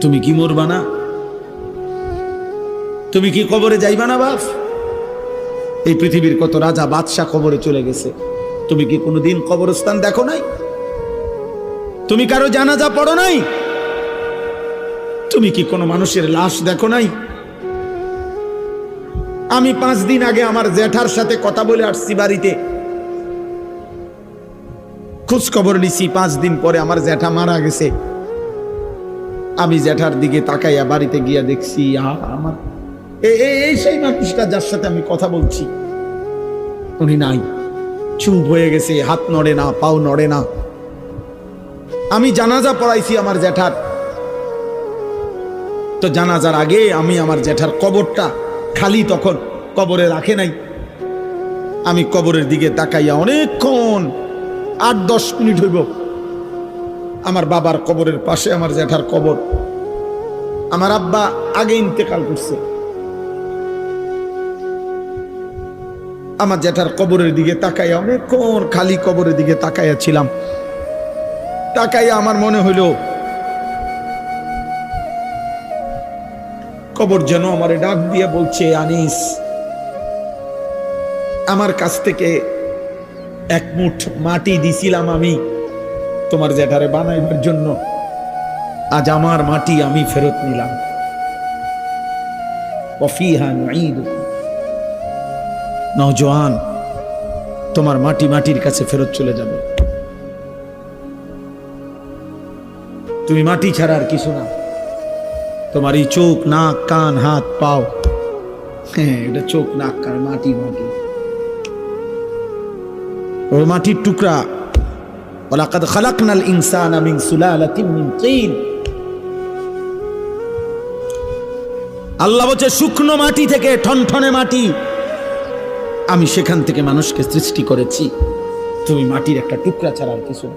তুমি কি মরবা না? তুমি কি কবরে যাইবা না বাপ? এই পৃথিবীর কত রাজা বাদশাহ কবরে চলে গেছে, তুমি কি কোনোদিন কবরস্থান দেখো নাই? তুমি কারো জানাজা পড়ো নাই? তুমি কি কোনো মানুষের লাশ দেখো নাই? আমি 5 দিন আগে আমার জ্যাঠার সাথে কথা বলে আসছি, বাড়িতে খোঁজ খবর নিছি। 5 দিন পরে আমার জ্যাঠা মারা গেছে। আমি জ্যাঠার দিকে তাকাইয়া বাড়িতে গিয়া দেখছি আমার এই সেই মানুষটা যার সাথে আমি কথা বলছি, উনি নাই, চুপ হয়ে গেছে, হাত নড়ে না, পাও নড়ে না। আমি জানাজা পড়াইছি আমার জ্যাঠার, তো জানাজার আগে আমি আমার জ্যাঠার কবরটা খালি, তখন কবরে রাখে নাই। আমি কবরের দিকে তাকাইয়া অনেকক্ষণ 8-10 মিনিট হইব, আমার বাবার কবরের পাশে আমার জ্যাঠার কবর। আমার আব্বা আগে ইন্তেকাল করছে। আমার জ্যাঠার কবরের দিকে তাকাইয়া অনেকক্ষণ খালি কবরের দিকে তাকাইয়া ছিলাম। তাকাইয়া আমার মনে হইল কবর যেন আমারে ডাক দিয়ে বলছে, আনিস, আমার কাছ থেকে 1 মুঠ মাটি দিছিলাম আমি তোমার জ্যাঠারে বানাইবার জন্য, আজ আমার মাটি আমি ফেরত নিলাম। ওয়াফিহা নুঈদুকুম। নওজোয়ান, তোমার মাটি মাটির কাছে ফেরত চলে যাবে। তুমি মাটি ছাড়া আর কিছু না। তোমার এই চোখ, নাক, কান, হাত, পাও, হ্যাঁ, এটা চোখ, নাক, কান, মাটি মাটি, ও মাটির টুকরা। ওয়ালাকাদ খালাকনাল ইনসানা মিন সুলালাতিন মিন তিন। আল্লাহ বলছে শুকনো মাটি থেকে, ঠনঠনে মাটি, আমি সেখান থেকে মানুষকে সৃষ্টি করেছি। তুমি মাটির একটা টুকরা ছাড়া আর কিছু না।